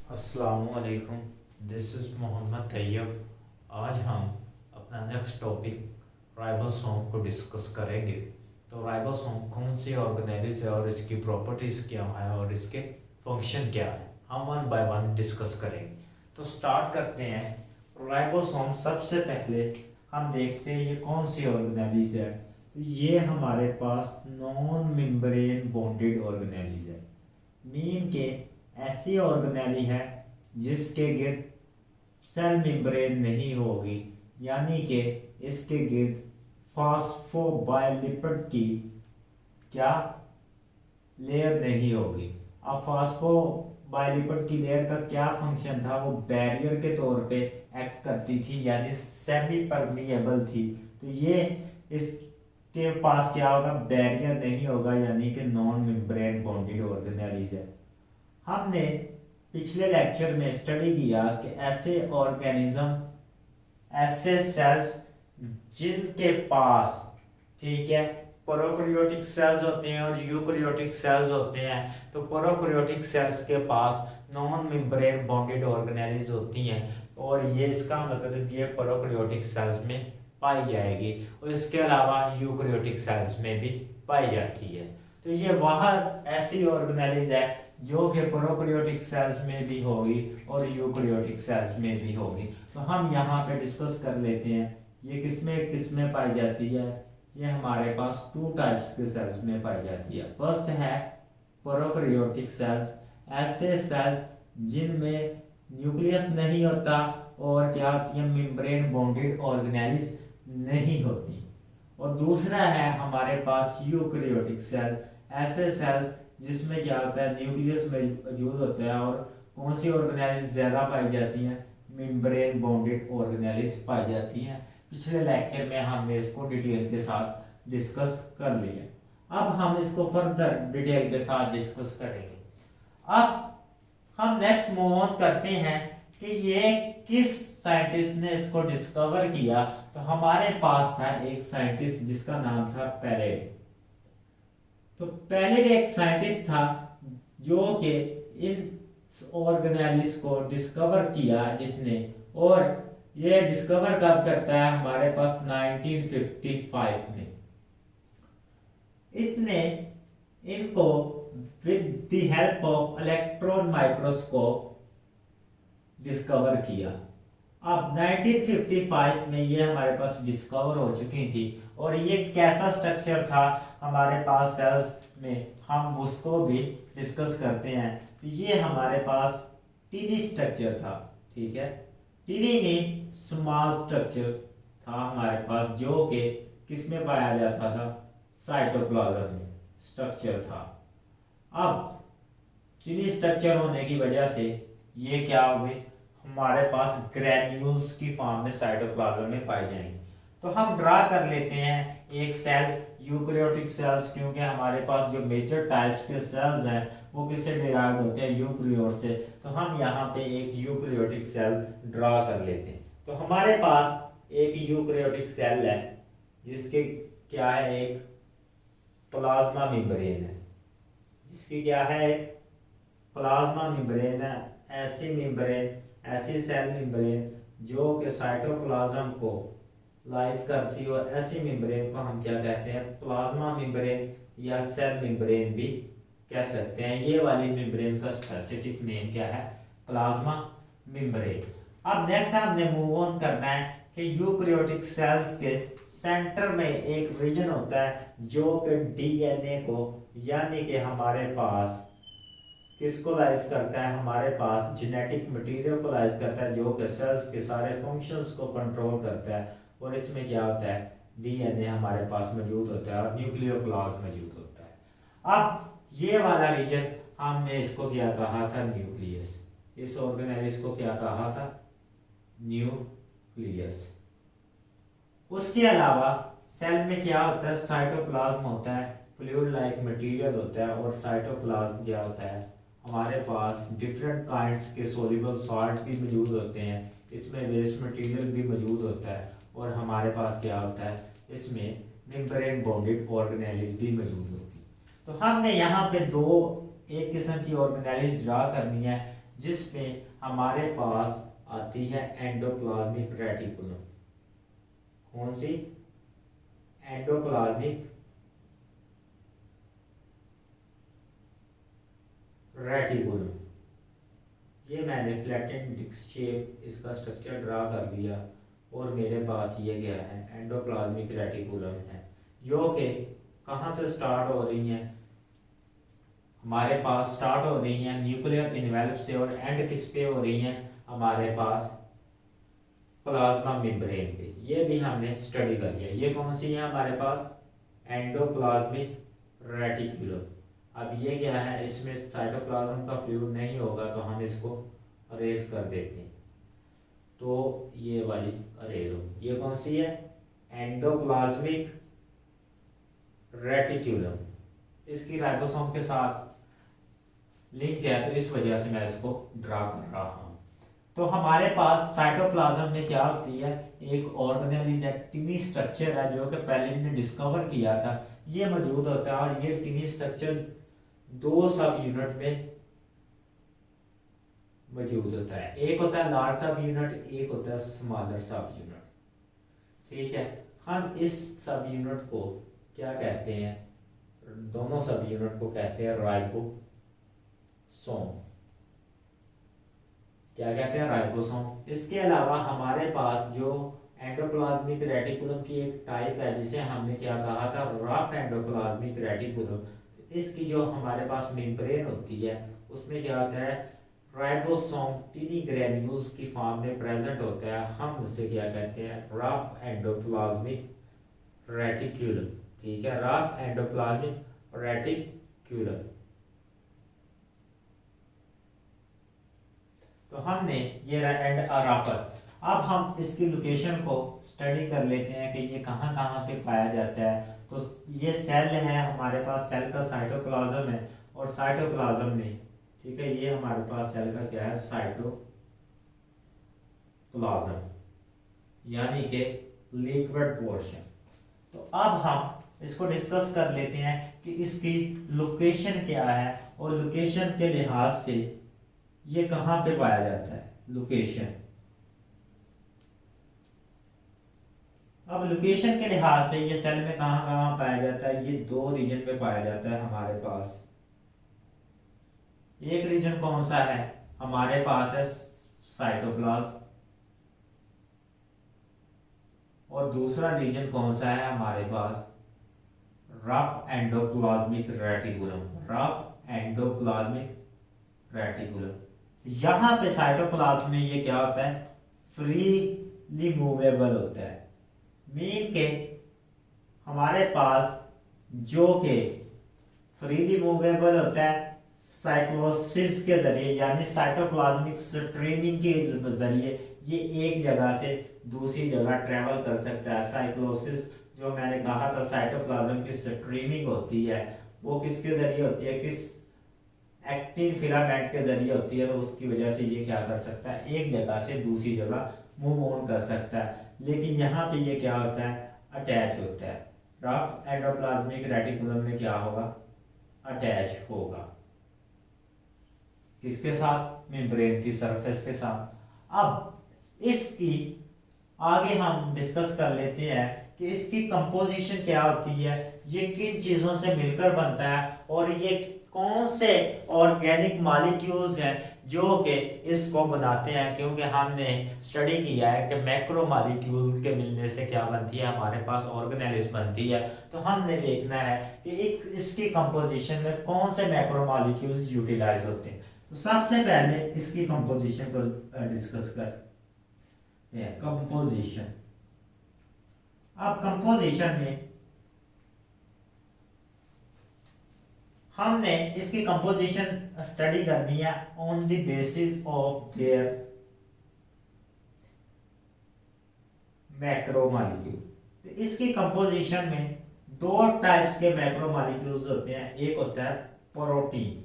अस्सलामुअलैकुम। This is Mohammad Tayyab. आज हम अपना नेक्स्ट टॉपिक राइबोसोम को डिस्कस करेंगे। तो राइबोसोम कौन सी ऑर्गेनेलिज है और इसकी प्रॉपर्टीज़ क्या है और इसके फंक्शन क्या है, हम वन बाय वन डिस्कस करेंगे। तो स्टार्ट करते हैं। राइबोसोम सबसे पहले हम देखते हैं ये कौन सी ऑर्गेनेलिज है। तो ये हमारे पास नॉन मेम्ब्रेन बॉन्डेड ऑर्गेनेलिज है। मीन के ऐसी ऑर्गेनेली है जिसके गिर्द सेल मेम्ब्रेन नहीं होगी, यानी कि इसके गिर्द फॉस्फोबाइलिपिड की क्या लेयर नहीं होगी। अब फॉस्फोबाइलिपिड की लेयर का क्या फंक्शन था, वो बैरियर के तौर पे एक्ट करती थी, यानी सेमी परमिएबल थी। तो ये इसके पास क्या होगा, बैरियर नहीं होगा, यानी कि नॉन मेम्ब्रेन बॉन्डेड ऑर्गेनेलिज है। हमने पिछले लेक्चर में स्टडी किया कि ऐसे ऑर्गेनिज्म, ऐसे सेल्स जिनके पास, ठीक है, प्रोकैरियोटिक सेल्स होते हैं और यूकैरियोटिक सेल्स होते हैं। तो प्रोकैरियोटिक सेल्स के पास नॉन मेम्ब्रेन बॉन्डेड ऑर्गेनेलिज होती हैं और ये इसका मतलब ये प्रोकैरियोटिक सेल्स में पाई जाएगी और इसके अलावा यूकैरियोटिक सेल्स में भी पाई जाती है। तो ये वह ऐसी ऑर्गेनेलिज है जो कि प्रोकैरियोटिक सेल्स में भी होगी और यूकैरियोटिक सेल्स में भी होगी। तो हम यहाँ पे डिस्कस कर लेते हैं ये किसमें पाई जाती है। ये हमारे पास टू टाइप्स के सेल्स में पाई जाती है। फर्स्ट है प्रोकैरियोटिक सेल्स, ऐसे सेल्स जिनमें न्यूक्लियस नहीं होता और क्या होती है, मेम्ब्रेन बॉन्डेड ऑर्गेनेलिज नहीं होती। और दूसरा है हमारे पास यूकैरियोटिक सेल, ऐसे सेल्स जिसमें क्या होता है, न्यूक्लियस मौजूद होता है। और कौन सी ऑर्गेनेलिज ज्यादा पाई जाती हैं, मेम्ब्रेन बॉन्डेड ऑर्गेनेलिज पाई जाती हैं। पिछले लेक्चर में हमने इसको डिटेल के साथ डिस्कस कर लिया। अब हम इसको फर्दर डिटेल के साथ डिस्कस करेंगे। अब हम नेक्स्ट मूव ऑन करते हैं कि ये किस साइंटिस्ट ने इसको डिस्कवर किया। तो हमारे पास था एक साइंटिस्ट जिसका नाम था पैलेड। तो पैलेड एक साइंटिस्ट था जो कि इन ऑर्गेनेलिज को डिस्कवर किया जिसने, और ये डिस्कवर कब करता है, हमारे पास 1955 में। इसने इनको with the help of electron microscope discover किया। अब 1955 में ये हमारे पास डिस्कवर हो चुकी थी और ये कैसा स्ट्रक्चर था हमारे पास सेल्स में, हम उसको भी डिस्कस करते हैं। तो ये हमारे पास टीडी स्ट्रक्चर था, ठीक है। टीडी में स्मॉल स्ट्रक्चर था हमारे पास जो कि किसमें पाया जाता था, साइटोप्लाज्म में स्ट्रक्चर था। अब टीडी स्ट्रक्चर होने की वजह से ये क्या हो गई, हमारे पास ग्रेन्यूल्स की फॉर्म में साइटोप्लाज्म में पाई जाएंगे। तो हम ड्रा कर लेते हैं एक सेल, यूकैरियोटिक सेल्स, क्योंकि हमारे पास जो मेजर टाइप्स के सेल्स हैं वो किससे डिराइव होते हैं, यूकैरियोट से। तो हम यहाँ पे एक यूकैरियोटिक सेल ड्रा कर लेते हैं। तो हमारे पास एक यूकैरियोटिक सेल है जिसके क्या है, एक प्लाज्मा मेम्ब्रेन है, जिसकी क्या है, प्लाज्मा मेम्ब्रेन है। ऐसी मेम्ब्रेन, ऐसी सेल मेम्ब्रेन जो कि साइटोप्लाज्म को लाइज करती है, और ऐसी मेम्ब्रेन को हम क्या कहते हैं, प्लाज्मा मेम्ब्रेन या सेल मेम्ब्रेन भी कह सकते हैं। ये वाली मेम्ब्रेन का स्पेसिफिक नेम क्या है, प्लाज्मा मेम्ब्रेन। अब नेक्स्ट हमने मूव ऑन करना है कि यूकैरियोटिक सेल्स के सेंटर में एक रीजन होता है जो कि डीएनए को, यानी कि हमारे पास किसको लाइज करता है, हमारे पास जेनेटिक मटेरियल को लाइज करता है जो कि सेल्स के सारे फंक्शंस को कंट्रोल करता है। और इसमें क्या होता है, डीएनए हमारे पास मौजूद होता है और न्यूक्लियोप्लाज्म मौजूद होता है। अब ये वाला रीजन हमने इसको क्या कहा था, न्यूक्लियस। इस ऑर्गेनेलिज को क्या कहा था, न्यूक्लियस। उसके अलावा सेल में क्या होता है, साइटोप्लाज्म होता है, फ्लूइड लाइक मटेरियल होता है। और साइटोप्लाज्म क्या होता है, हमारे पास डिफरेंट काइंड्स के सोल्यूबल सॉल्ट भी मौजूद होते हैं, इसमें वेस्ट मटेरियल भी मौजूद होता है। और हमारे पास क्या होता है, इसमें मेम्ब्रेन बॉन्डेड ऑर्गेनेलिज भी मौजूद होती है। तो हमने यहाँ पे एक किस्म की ऑर्गेनेलिज ड्रा करनी है जिसमें हमारे पास आती है एंडोप्लाज्मिक रेटिकुलम। कौन सी? Endoplasmic reticulum. ये मैंने फ्लैटेंड डिस्क शेप इसका स्ट्रक्चर ड्रा कर दिया और मेरे पास ये गया है एंडोप्लाज्मिक रेटिकुलम है, जो कि कहाँ से स्टार्ट हो रही हैं? हमारे पास स्टार्ट हो रही हैं न्यूक्लियर इन्वेलप से और एंड किस पे हो रही हैं? हमारे पास प्लाज्मा मेम्ब्रेन पे। ये भी हमने स्टडी कर लिया। ये कौन सी है हमारे पास? Endoplasmic reticulum. अब ये क्या है? इसमें साइटोप्लाज्म का फ्लूइड नहीं होगा तो हम इसको अरेज कर देते हैं, तो ये वाली अरेज हो। ये कौन सी है? Endoplasmic reticulum. इसकी राइबोसोम के साथ लिंक है, तो इस वजह से मैं इसको ड्रा कर रहा हूं। तो हमारे पास साइटोप्लाज्म में क्या होती है? एक ऑर्गेनेल टिनी स्ट्रक्चर है जो कि पहले ने डिस्कवर किया था, ये मौजूद होता है। और ये टिनी स्ट्रक्चर दो सब यूनिट में मौजूद होता है। एक होता है लार्ज सब यूनिट, एक होता है स्मॉलर सब यूनिट। ठीक है, हम इस सब यूनिट को क्या कहते हैं? दोनों सब यूनिट को कहते हैं राइबोसोम। क्या कहते हैं? राइबोसोम। इसके अलावा हमारे पास जो एंडोप्लाज्मिक रेटिकुलम की एक टाइप है जिसे हमने क्या कहा था? Rough endoplasmic reticulum. इसकी जो हमारे पास मेम्ब्रेन होती है उसमें क्या होता है? राइबोसोम टिनी ग्रेन्यूल्स की फॉर्म में प्रेजेंट होता है। हम उसे क्या कहते हैं? Rough endoplasmic reticulum. ठीक है, रफ एंडोप्लाज्मिक रेटिकुलम। तो हमने ये एंड अराफत। अब हम इसकी लोकेशन को स्टडी कर लेते हैं कि ये कहाँ कहाँ पे पाया जाता है। तो ये सेल है हमारे पास, सेल का साइटोप्लाज्म है और साइटोप्लाज्म में, ठीक है, ये हमारे पास सेल का क्या है? साइटोप्लाज्म, यानी कि लिक्विड पोर्शन। तो अब हम इसको डिस्कस कर लेते हैं कि इसकी लोकेशन क्या है और लोकेशन के लिहाज से ये कहां पे पाया जाता है। लोकेशन, अब लोकेशन के लिहाज से ये सेल में कहां कहां पाया जाता है? ये दो रीजन में पाया जाता है हमारे पास। एक रीजन कौन सा है? हमारे पास है साइटोप्लाज्म, और दूसरा रीजन कौन सा है हमारे पास? Rough endoplasmic reticulum. Rough endoplasmic reticulum. यहां पे साइटोप्लाज्म में ये क्या होता है? फ्रीली मूवेबल होता है। मीन के हमारे पास जो के फ्रीली मूवेबल होता है साइक्लोसिस के जरिए, यानी साइटोप्लाज्मिक स्ट्रीमिंग के जरिए ये एक जगह से दूसरी जगह ट्रेवल कर सकता है। साइक्लोसिस जो मैंने कहा था, साइटोप्लाज्म की स्ट्रीमिंग होती है, वो किसके जरिए होती है? किस एक्टिन फिलामेंट के जरिए होती है। तो उसकी वजह से ये क्या कर सकता है? एक जगह से दूसरी जगह मूव ऑन कर सकता है। लेकिन यहाँ पे ये क्या होता है? अटैच होता है। रफ एंडोप्लाज्मिक रेटिकुलम में क्या होगा? अटैच होगा। किसके साथ? मेम्ब्रेन की सरफेस के साथ। अब इसकी आगे हम डिस्कस कर लेते हैं कि इसकी कंपोजिशन क्या होती है, ये किन चीजों से मिलकर बनता है और ये कौन से ऑर्गेनिक मॉलिक्यूल्स हैं जो कि इसको बनाते हैं। क्योंकि हमने स्टडी किया है कि मैक्रो मॉलिक्यूल के मिलने से क्या बनती है? हमारे पास ऑर्गेनेलिस बनती है। तो हमने देखना है कि एक इसकी कंपोजिशन में कौन से मैक्रो मॉलिक्यूल्स यूटिलाइज होते हैं। तो सबसे पहले इसकी कंपोजिशन को डिस्कस करते हैं। कंपोजिशन। अब कंपोजिशन में हमने इसकी कंपोजिशन स्टडी करनी है on the basis of their macromolecule. तो इसकी कंपोजिशन में दो टाइप्स के मैक्रोमोलिक्यूल्स होते हैं। एक होता है प्रोटीन,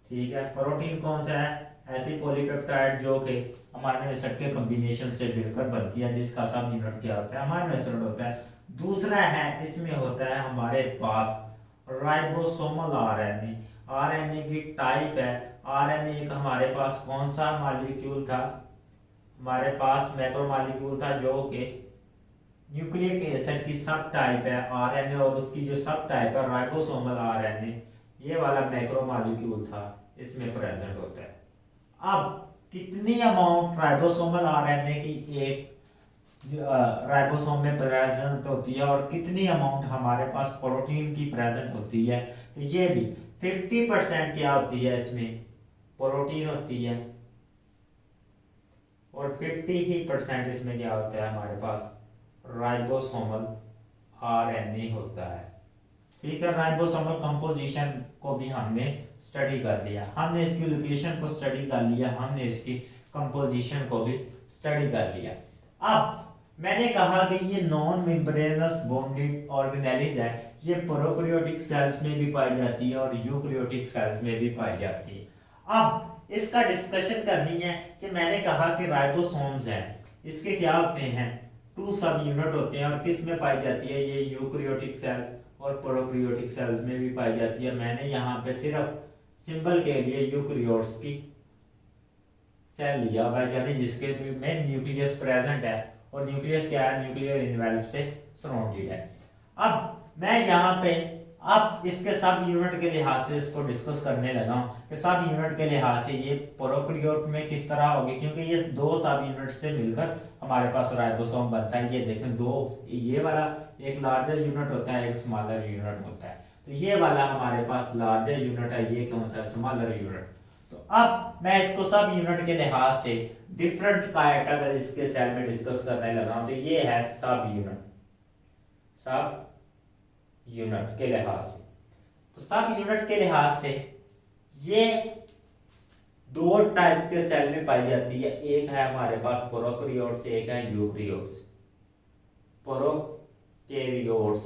ठीक है। प्रोटीन कौन सा है? ऐसी पॉलीपेप्टाइड जो कि अमीनो एसिड के कॉम्बिनेशन से मिलकर बनती है, जिसका सब यूनिट क्या होता है? अमीनो एसिड होता है। दूसरा है, इसमें होता है हमारे पास राइबोसोमल आरएनए। आरएनए की टाइप है। आरएनए एक हमारे पास कौन सा मॉलिक्यूल था, हमारे पास मैक्रो मॉलिक्यूल था जो कि न्यूक्लिक एसिड की सब टाइप है आरएनए, और उसकी जो सब टाइप है राइबोसोमल आरएनए, ये वाला मैक्रो मॉलिक्यूल था, इसमें प्रेजेंट होता है। अब कितनी अमाउंट राइबोसोमल आरएनए की एक राइबोसोम में प्रेजेंट होती है और कितनी अमाउंट हमारे पास प्रोटीन की प्रेजेंट होती है, तो ये भी 50% क्या होती है, इसमें प्रोटीन होती है और 50% इसमें क्या होता है, हमारे पास राइबोसोमल आरएनए होता है। ठीक है, राइबोसोमल कंपोजिशन को भी हमने स्टडी कर लिया, हमने इसकी लोकेशन को स्टडी कर लिया, हमने इसकी कंपोजिशन को भी स्टडी कर लिया। अब मैंने कहा कि ये नॉन मेम्ब्रेनस बॉन्डेड ऑर्गेनेल्स है, ये प्रोकैरियोटिक सेल्स में भी पाई जाती है और यूकैरियोटिक सेल्स में भी पाई जाती है। अब इसका डिस्कशन करनी है कि मैंने कहा कि राइबोसोम्स हैं, इसके क्या होते हैं, 2 सब यूनिट होते हैं, और किस में पाई जाती है, ये यूकैरियोटिक सेल्स और प्रोकैरियोटिक सेल्स में भी पाई जाती है। मैंने यहाँ पे सिर्फ सिंबल के लिए यूकैरियोट्स की सेल लिया हुआ है, यानी जिसके में न्यूक्लियस प्रेजेंट है, और न्यूक्लियस क्या है, न्यूक्लियर इनवेल्व से सराउंडेड है। अब मैं यहाँ पे अब इसके सब यूनिट के लिहाज से इसको डिस्कस करने लगा हूँ कि सब यूनिट के लिहाज से ये प्रोकैरियोट में किस तरह होगी, क्योंकि ये 2 सब यूनिट से मिलकर हमारे पास राइबोसोम बनता है। ये देखें 2, ये वाला एक लार्जर यूनिट होता है, एक स्मॉलर यूनिट होता है, तो ये वाला हमारे पास लार्जर यूनिट है, ये कौन सा, स्मॉलर यूनिट। तो अब मैं इसको सब यूनिट के लिहाज से डिफरेंट कैटेगरीज के सेल में डिस्कस करने लगा हूं, तो ये है सब यूनिट, सब यूनिट के लिहाज से। तो सब यूनिट के लिहाज से ये 2 टाइप्स के सेल में पाई जाती है, एक है हमारे पास प्रोकैरियोट्स, एक है यूकैरियोट्स। प्रोकैरियोट्स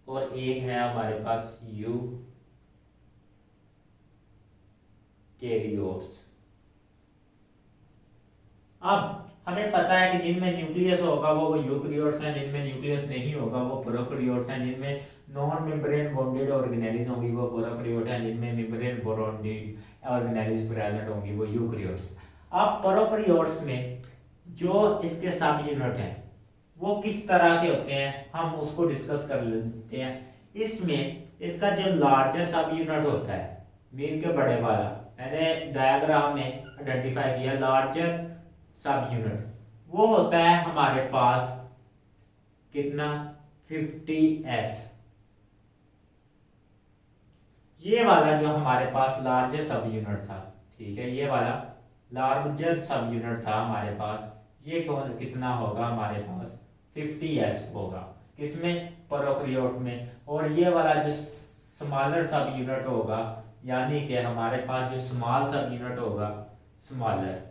और एक है हमारे पास यूकैरियोट्स। अब हमें पता है कि जिनमें न्यूक्लियस होगा वो यूकैरियोट्स हैं, जिनमें न्यूक्लियस नहीं होगा वो प्रोकैरियोट्स हैं, जिनमें नॉन मेम्ब्रेन बॉन्डेड ऑर्गेनेल्स होंगी वो प्रोकैरियोट हैं, जिनमें मेम्ब्रेन बॉन्डेड ऑर्गेनेल्स प्रेजेंट होंगी वो यूकैरियोट्स। अब प्रोकैरियोट्स में जो इसके सब यूनिट हैं वो किस तरह के होते हैं, हम उसको डिस्कस कर लेते हैं। इसमें इसका जो लार्जर सब यूनिट होता है, मीन के बड़े वाला, मैंने डायग्राम में आइडेंटिफाई किया, लार्जर सब यूनिट वो होता है हमारे पास कितना, 50s। ये वाला जो हमारे पास लार्जर सब यूनिट था, ठीक है, ये वाला लार्जर सब यूनिट था हमारे पास, ये कौन कितना होगा, हमारे पास 50s होगा, किसमें, प्रोकैरियोट में। और ये वाला जो स्मॉलर सब यूनिट होगा, यानी कि हमारे पास जो स्मॉल सब यूनिट होगा, स्मॉलर।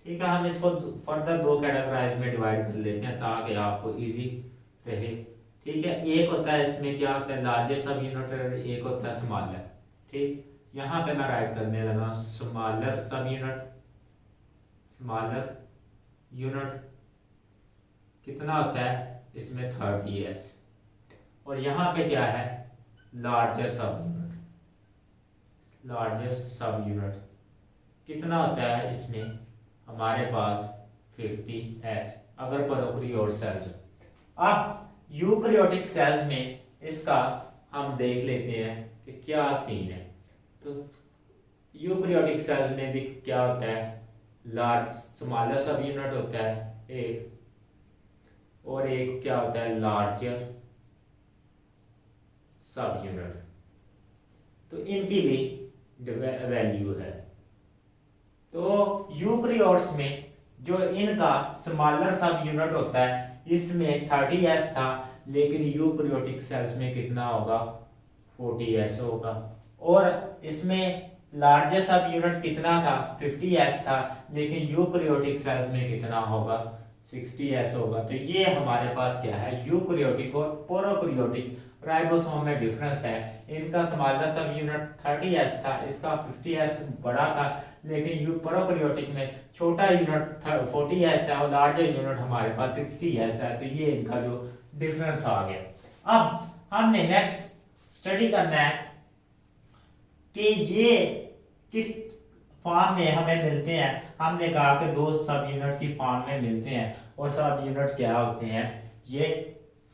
ठीक है, हम इसको फर्दर 2 कैटेगराइज में डिवाइड कर लेते हैं ताकि आपको इजी रहे। ठीक है, एक होता है इसमें क्या होता है, लार्जर सब यूनिट, एक होता है स्मॉलर। ठीक, यहाँ पे मैं राइट करने लगा स्मॉलर सब यूनिट, स्मॉलर यूनिट कितना होता है इसमें 30s, और यहाँ पे क्या है, लार्जर सब यूनिट, लार्जर सब यूनिट कितना होता है इसमें हमारे पास 50s, अगर प्रोकैरियोट सेल्स। अब यूकैरियोटिक सेल्स में इसका हम देख लेते हैं कि क्या सीन है। तो यूकैरियोटिक सेल्स में भी क्या होता है, लार्ज स्मॉलर सब यूनिट होता है एक, और एक क्या होता है, लार्जर सब यूनिट। तो इनकी भी वैल्यू है। तो यूकैरियोट्स में जो इनका स्मॉलर सब यूनिट होता है, इसमें 30s था, लेकिन यूकैरियोटिक सेल्स में कितना होगा, 40s होगा। और इसमें लार्जर सब यूनिट कितना था, 50s था, लेकिन यूकैरियोटिक सेल्स में कितना होगा, 60s होगा। तो ये हमारे पास क्या है, यूकैरियोटिक और प्रोकैरियोटिक राइबोसोम में डिफरेंस है। इनका स्मॉलर सब यूनिट 30s था, इसका 50s बड़ा था, लेकिन प्रोकैरियोटिक में छोटा यूनिट 40s है और लार्जर यूनिट हमारे पास 60s है। तो ये इनका जो डिफरेंस आ गया। अब हमने नेक्स्ट स्टडी करना है कि ये किस फॉर्म में हमें मिलते हैं। हमने कहा कि दो सब यूनिट की फॉर्म में मिलते हैं और सब यूनिट क्या होते हैं, ये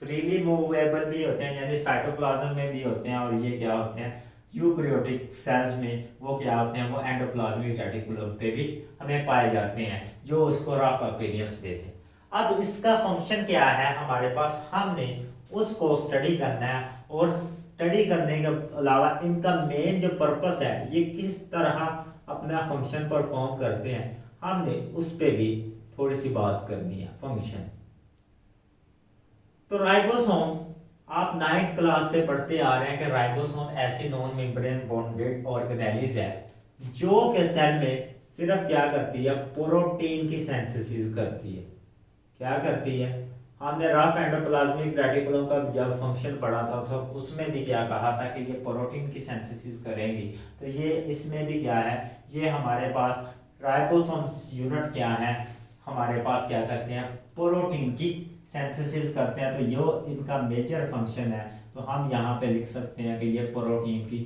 फ्रीली मूवेबल भी होते हैं यानी साइटोप्लाज्म में भी होते हैं, और ये क्या होते हैं यूकैरियोटिक सेल्स में वो क्या होते हैं, वो एंडोप्लाज्मिक रेटिकुलम पे भी हमें पाए जाते हैं जो उसको रफ अपीयरेंस देते हैं। अब इसका फंक्शन क्या है हमारे पास, हमने उसको स्टडी करना है, और स्टडी करने के अलावा इनका मेन जो पर्पस है ये किस तरह अपना फंक्शन परफॉर्म करते हैं, हमने उस पे भी थोड़ी सी बात करनी है फंक्शन। तो राइबोसोम आप 9th क्लास से पढ़ते आ रहे हैं कि राइबोसोम ऐसी नॉन मेम्ब्रेन बॉन्डेड ऑर्गेनेलिस है जो के सेल में सिर्फ क्या करती है, प्रोटीन की सिंथेसिस करती है। क्या करती है, हमने रफ एंडोप्लाज्मिक रेटिकुलम का जब फंक्शन पढ़ा था तो उसमें भी क्या कहा था कि ये प्रोटीन की सिंथेसिस करेंगी, तो ये इसमें भी क्या है, ये हमारे पास राइबोसोम्स यूनिट क्या है, हमारे पास क्या करते हैं, प्रोटीन की सिंथेसिस करते हैं। तो ये इनका मेजर फंक्शन है, तो हम यहाँ पे लिख सकते हैं कि ये प्रोटीन की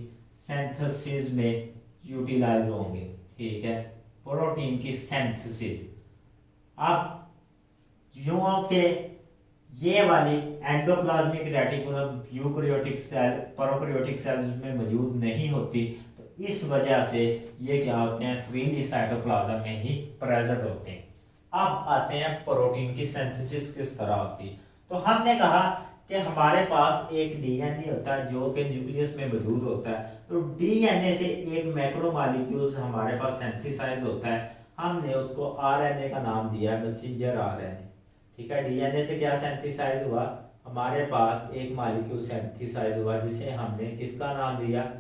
सिंथेसिस में यूटिलाइज होंगे। ठीक है, प्रोटीन की सिंथेसिस। अब यूं के ये वाली endoplasmic reticulum eukaryotic cell prokaryotic cells में मौजूद नहीं होती, तो इस वजह से ये क्या होते हैं, फ्रीली साइटोप्लाज्म में ही प्रेजेंट होते हैं। अब आते हैं प्रोटीन की सिंथेसिस किस तरह होती है। तो हमने कहा कि हमारे पास एक डीएनए होता है जो कि न्यूक्लियस में मौजूद होता है, तो डीएनए से एक मैक्रोमॉलिक्यूल्स हमारे पास सिंथेसाइज होता है, हमने उसको आरएनए का नाम दिया है, मैसेंजर आरएनए। ठीक है, डीएनए से क्या सिंथेसाइज हुआ, हमारे पास एक मॉलिक्यूल सिंथेसाइज हुआ जिसे हमने किसका नाम दिया,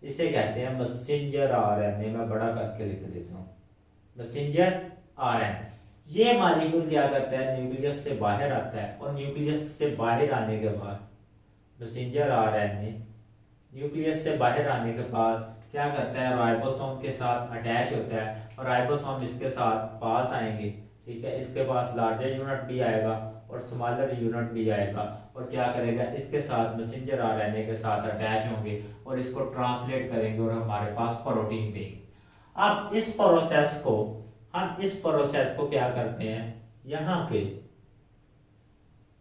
इसे कहते हैं मैसेंजर आरएनए। मैं बड़ा करके लिख देता हूँ, मैसेंजर आरएनए। ये मॉलिक्यूल क्या करता है, न्यूक्लियस से बाहर आता है, और न्यूक्लियस से बाहर आने के बाद मैसेंजर आरएनए न्यूक्लियस से बाहर आने के बाद क्या करता है, राइबोसोम के साथ अटैच होता है, और राइबोसोम इसके साथ पास आएंगे। ठीक है, इसके पास लार्जर यूनिट भी आएगा और स्मॉलर यूनिट भी आएगा, और क्या करेगा, इसके साथ मैसेंजर आरएनए के साथ अटैच होंगे और इसको ट्रांसलेट करेंगे और हमारे पास प्रोटीन देंगे। अब इस प्रोसेस को क्या करते हैं, यहाँ पे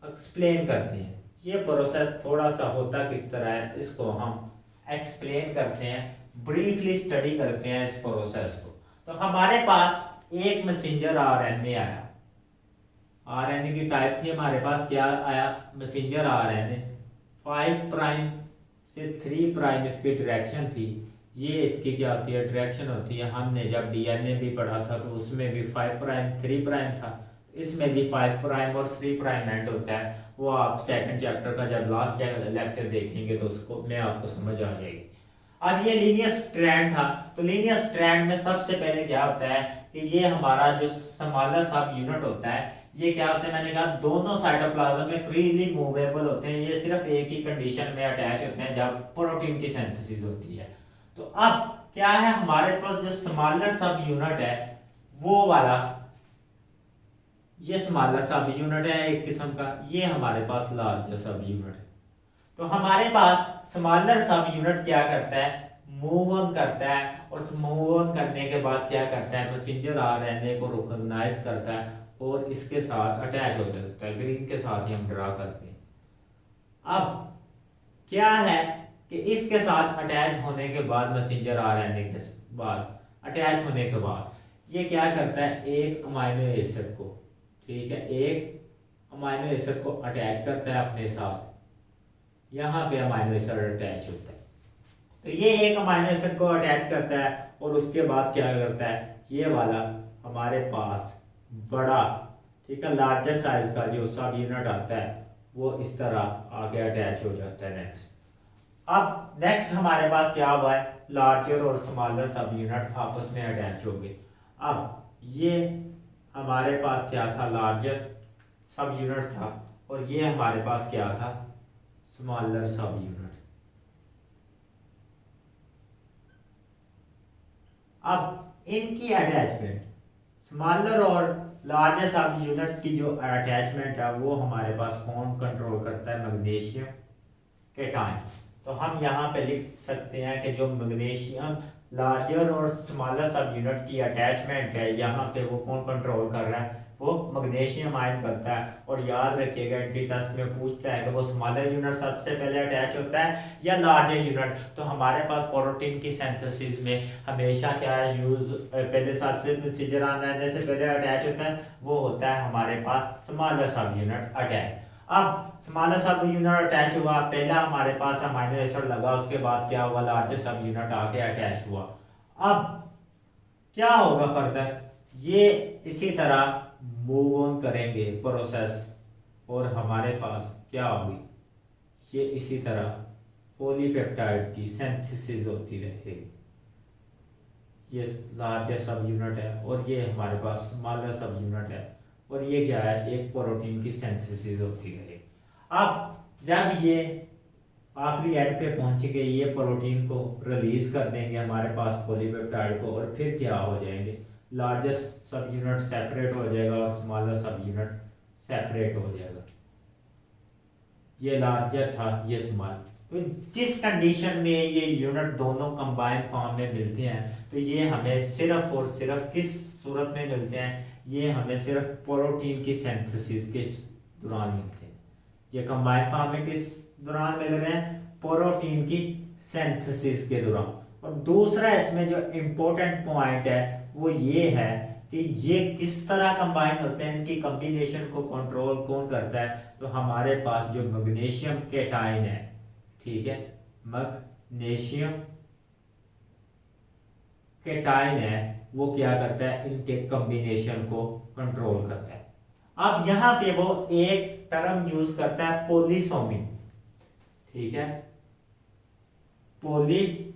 एक्सप्लेन करते हैं। ये प्रोसेस थोड़ा सा होता किस तरह है, इसको हम एक्सप्लेन करते हैं, ब्रीफली स्टडी करते हैं इस प्रोसेस को। तो हमारे पास एक मैसेंजर आरएनए आया, आरएनए की टाइप थी हमारे पास, क्या आया, मैसेंजर आरएनए। 5 प्राइम से 3 प्राइम इसकी डायरेक्शन थी, ये इसकी क्या होती है, डायरेक्शन होती है। हमने जब डीएनए भी पढ़ा था तो उसमें भी 5 प्राइम 3 प्राइम था, इसमें भी 5 प्राइम और 3 प्राइम एंड होता है। वो आप सेकंड चैप्टर का जब लास्ट लेक्चर देखेंगे तो उसको में आपको समझ आ जाएगी। अब ये लीनियर स्ट्रैंड था, तो लीनियर स्ट्रैंड में सबसे पहले क्या होता है कि ये हमारा जो स्मॉलर सब यूनिट होता है, ये क्या होता है, मैंने कहा दोनों साइटोप्लाज्म में फ्रीली मूवेबल होते हैं, ये सिर्फ एक ही कंडीशन में अटैच होते हैं जब प्रोटीन की सिंथेसिस होती है। तो अब क्या है, हमारे पास जो स्मॉलर सब यूनिट है वो वाला, ये स्मॉलर सब यूनिट है एक किस्म का, ये हमारे पास लार्जर सब यूनिट है। तो हमारे पास स्मॉलर सब यूनिट क्या करता है, मूव ऑन करता है, और मूव ऑन करने के बाद क्या करता है, मैसेंजर आरएनए को रिकॉग्नाइज करता है और इसके साथ अटैच हो जाता है। ग्रीन के साथ ही हम ड्रा करते हैं। अब क्या है कि इसके साथ अटैच होने के बाद, मैसेंजर आरएनए के बाद अटैच होने के बाद ये क्या करता है, एक अमाइनो एसिड को, ठीक है, एक अमाइनो एसिड को अटैच करता है अपने साथ। यहाँ पे अमाइनो एसिड अटैच होता है, तो ये एक अमाइनो एसिड को अटैच करता है और उसके बाद क्या करता है, ये वाला हमारे पास बड़ा, ठीक है, लार्जर साइज का जो सब यूनिट आता है वो इस तरह आगे अटैच हो जाता है। नेक्स्ट हमारे पास क्या हुआ है, लार्जर और स्मॉलर सब यूनिट आपस में अटैच हो गए। अब ये हमारे पास क्या था, लार्जर सब यूनिट था, और ये हमारे पास क्या था, स्मॉलर सब यूनिट। अब इनकी अटैचमेंट, स्मॉलर और लार्जर सब यूनिट की जो अटैचमेंट है वो हमारे पास कौन कंट्रोल करता है, मैग्नीशियम, केटाइन। तो हम यहाँ पे लिख सकते हैं कि जो मैग्नीशियम लार्जर और स्मॉलर सब यूनिट की अटैचमेंट है, यहाँ पे वो कौन कंट्रोल कर रहा है, वो मैग्नीशियम आयन करता है। और याद रखिएगा एंट्री टेस्ट में पूछता है कि वो स्मॉलर यूनिट सबसे पहले अटैच होता है या लार्जर यूनिट। तो हमारे पास प्रोटीन की सिंथेसिस में हमेशा क्या है यूज, पहले सबसे मैसेंजर आरएनए से पहले अटैच होता है, वो होता है हमारे पास स्मॉलर सब यूनिट अटैच। अब स्मॉलर सब यूनिट अटैच हुआ, पहला हमारे पास अमीनो एसिड लगा, उसके बाद क्या हुआ, लार्जर सब यूनिट आके अटैच हुआ। अब क्या होगा फर्दर, ये इसी तरह मूव ऑन करेंगे प्रोसेस, और हमारे पास क्या होगी, ये इसी तरह पॉलीपेप्टाइड की सिंथेसिस होती रहेगी। ये लार्जर सब यूनिट है और ये हमारे पास स्मॉलर सब यूनिट है, और ये क्या है, एक प्रोटीन की सिंथेसिस होती रहेगी। अब जब ये आखिरी एंड पे पहुंच गए, ये प्रोटीन को रिलीज कर देंगे हमारे पास पॉलीपेप्टाइड को, और फिर क्या हो जाएंगे, लार्जर सब यूनिट सेपरेट हो जाएगा और स्मॉलर सब यूनिट सेपरेट हो जाएगा। ये लार्जर था, ये स्मॉल। तो किस कंडीशन में ये यूनिट दोनों कंबाइन फॉर्म में मिलते हैं, तो ये हमें सिर्फ और सिर्फ किस सूरत में मिलते हैं, ये हमें सिर्फ प्रोटीन की सिंथेसिस के दौरान मिलते हैं। ये कंबाइन फॉर्म में किस दौरान मिल रहे हैं, प्रोटीन की सिंथेसिस के दौरान। और दूसरा इसमें जो इम्पोर्टेंट पॉइंट है वो ये है कि ये किस तरह कंबाइन होते हैं, इनकी कॉम्बिनेशन को कंट्रोल कौन करता है, तो हमारे पास जो मैग्नीशियम केटाइन है, ठीक है, मैग्नीशियम केटाइन है, वो क्या करता है, इनके कॉम्बिनेशन को कंट्रोल करता है। अब यहां पे वो एक टर्म यूज करता है पॉलीसोमी, ठीक है, पॉलीसोमी।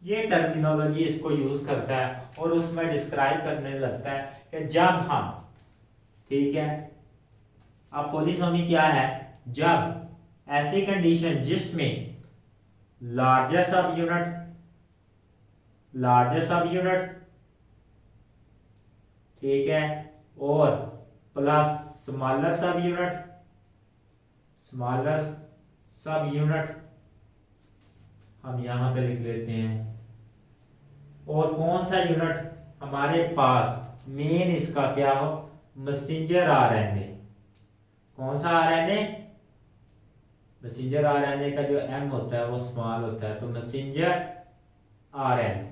ये टर्मिनोलॉजी इसको यूज करता है और उसमें डिस्क्राइब करने लगता है कि जब हम, ठीक है, अब पॉलीसोमी क्या है, जब ऐसी कंडीशन जिसमें लार्जर सब यूनिट, ठीक है, और प्लस स्मॉलर सब यूनिट हम यहां पे लिख लेते हैं। और कौन सा यूनिट हमारे पास मेन इसका क्या हो, मैसेंजर आरएनए। कौन सा आरएनए, मैसेंजर आरएनए का जो एम होता है वो स्मॉल होता है, तो मैसेंजर आरएनए।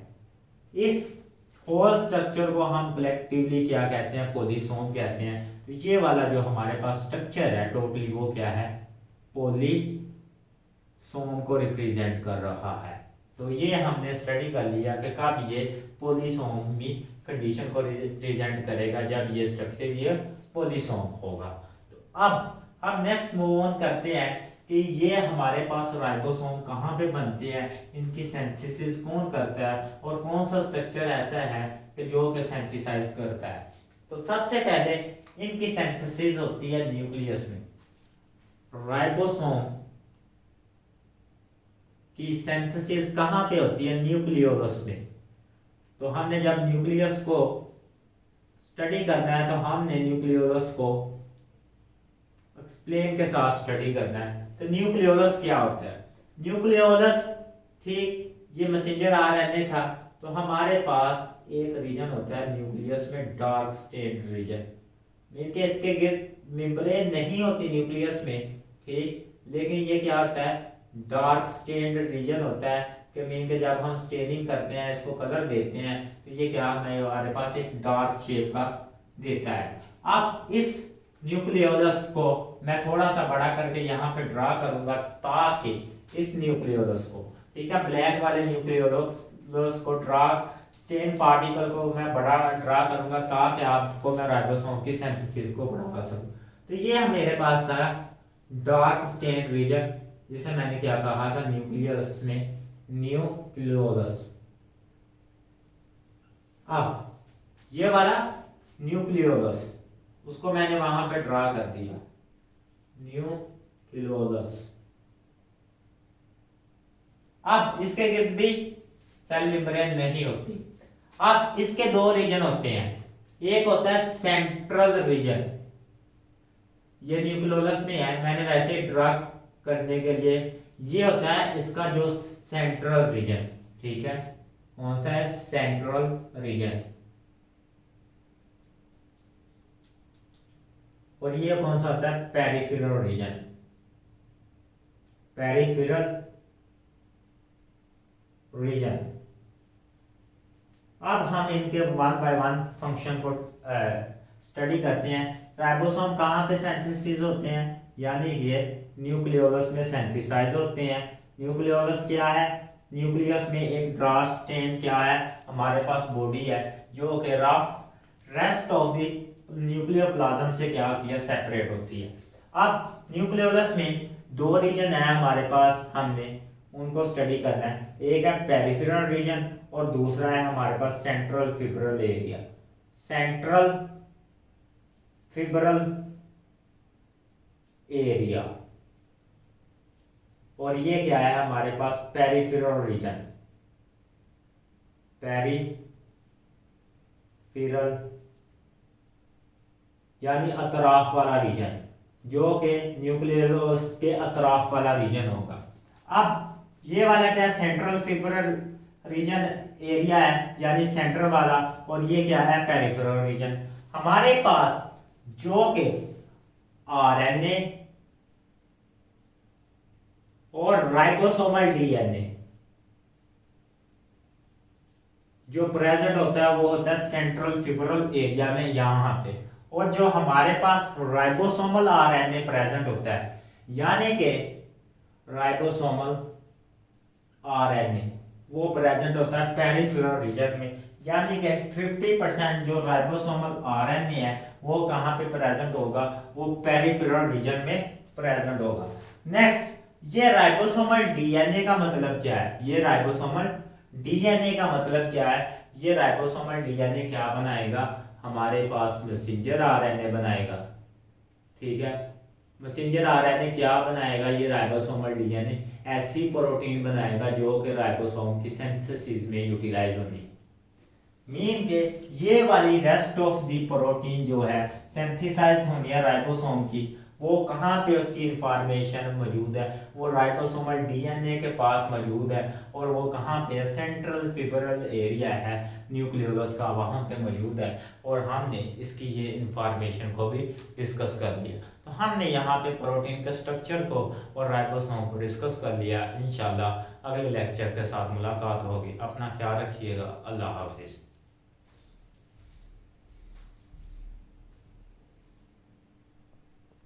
इस होल स्ट्रक्चर को हम कलेक्टिवली क्या कहते हैं, पॉलीसोम कहते हैं। तो ये वाला जो हमारे पास स्ट्रक्चर है टोटली वो क्या है, पॉलीसोम को रिप्रेजेंट कर रहा है। तो ये हमने स्टडी कर लिया कि कब ये पॉलीसोमी कंडीशन को रिप्रेजेंट करेगा, जब ये स्ट्रक्चर ये पॉलीसोम होगा। तो अब हम नेक्स्ट मूव ऑन करते हैं कि ये हमारे पास राइबोसोम कहाँ पे बनते हैं, इनकी सिंथेसिस कौन करता है, और कौन सा स्ट्रक्चर ऐसा है कि जो कि सिंथेसाइज करता है। तो सबसे पहले इनकी सिंथेसिस होती है न्यूक्लियस में। राइबोसोम की सिंथेसिस कहाँ पे होती है, न्यूक्लियोलस में। तो हमने जब न्यूक्लियस को स्टडी करना है तो हमने न्यूक्लियोलस को एक्सप्लेन के साथ स्टडी करना है। तो न्यूक्लियोलस क्या होता है, न्यूक्लियोलस, ठीक, ये मैसेंजर आरएनए था। तो हमारे पास एक रीजन होता है न्यूक्लियस में, डार्क स्टेट रीजन, मीन इसके गिर्द मेम्ब्रेन नहीं होती न्यूक्लियस में, ठीक, लेकिन ये क्या होता है, डार्क स्टेन्ड रीजन होता है कि मीन के जब हम स्टेनिंग करते हैं, इसको कलर देते हैं, तो ये क्या हमारे पास एक डार्क शेप का देता है। अब इस न्यूक्लियोलस को मैं थोड़ा सा बड़ा करके यहाँ पे ड्रा करूंगा, ताकि इस न्यूक्लियोलस को, ठीक है, ब्लैक वाले न्यूक्लियोलस को स्टेन पार्टिकल को मैं बड़ा ड्रा करूंगा, ताकि आपको मैं राइबोसोम की सिंथेसिस को बढ़ा सकूं। तो ये मेरे पास था डार्क स्टेन रीजन, जिसे मैंने क्या कहा था, न्यूक्लियस में न्यूक्लियोलस। अब ये वाला न्यूक्लियोलस, उसको मैंने वहां पे ड्रा कर दिया, न्यूक्लियोलस। अब इसके गिर्द भी सेल मेम्ब्रेन नहीं होती। अब इसके दो रीजन होते हैं, एक होता है सेंट्रल रीजन, ये न्यूक्लियोलस में है, मैंने वैसे ड्रा करने के लिए, ये होता है इसका जो सेंट्रल रीजन, ठीक है, कौन सा है, सेंट्रल रीजन। और ये कौन सा होता है, पेरिफेरल रीजन, पेरिफेरल रीजन। अब हम इनके वन बाय वन फंक्शन को स्टडी करते हैं। राइबोसोम कहाँ पे सिंथेसिस होते हैं, यानी ये न्यूक्लियोलस में सिंथेसाइज होते हैं। न्यूक्लियोलस क्या है, न्यूक्लियस में एक ड्रास स्टेन क्या है, हमारे पास बॉडी है जो कि rest of the nuclear plasm से क्या होती है, सेपरेट होती है। अब न्यूक्लियोलस में दो रीजन है हमारे पास, हमने उनको स्टडी करना है। एक है पेरिफेरल रीजन और दूसरा है हमारे पास सेंट्रल फिब्रल एरिया, सेंट्रल फिब्रल एरिया। और ये क्या है हमारे पास, पेरिफेरल रीजन, पेरिफेरल यानी अतराफ वाला रीजन, जो कि न्यूक्लियोलस के अतराफ वाला रीजन होगा। अब ये वाला क्या है, सेंट्रल फिब्रल रीजन एरिया है, यानी सेंट्रल वाला, और ये क्या है, पेरिफेरल रीजन। हमारे पास जो कि आरएनए और राइबोसोमल डीएनए जो प्रेजेंट होता है वो होता है सेंट्रल फिब्रल एरिया में, यहां पे। और जो हमारे पास राइबोसोमल आरएनए प्रेजेंट होता है, यानी कि राइबोसोमल आरएनए वो प्रेजेंट होता है पेरिफेरल रीजन में, यानी कि 50% जो राइबोसोमल आरएनए है वो कहां पे प्रेजेंट होगा, वो पेरिफेरल रीजन में प्रेजेंट होगा। नेक्स्ट, ये राइबोसोमल डीएनए का मतलब क्या है, ये राइबोसोमल डीएनए का मतलब क्या है, ये राइबोसोमल डीएनए क्या बनाएगा, हमारे पास मैसेंजर आरएनए बनाएगा, ठीक है। मैसेंजर आरएनए क्या बनाएगा, ये राइबोसोमल डीएनए ऐसी प्रोटीन बनाएगा जो कि राइबोसोम की सिंथेसिस में यूटिलाइज होनी, मीन के ये वाली रेस्ट ऑफ दी प्रोटीन जो है सिंथेसाइज होनी है राइबोसोम की, वो कहाँ पे उसकी इंफॉर्मेशन मौजूद है, वो राइबोसोमल डीएनए के पास मौजूद है। और वो कहाँ पे, सेंट्रल फिब्रल एरिया है न्यूक्लियोलस का, वहाँ पे मौजूद है। और हमने इसकी ये इंफॉर्मेशन को भी डिस्कस कर लिया। तो हमने यहाँ पे प्रोटीन के स्ट्रक्चर को और राइबोसोम को डिस्कस कर लिया। इंशाल्लाह अगले लेक्चर के साथ मुलाकात होगी। अपना ख्याल रखिएगा। अल्लाह हाफिज़।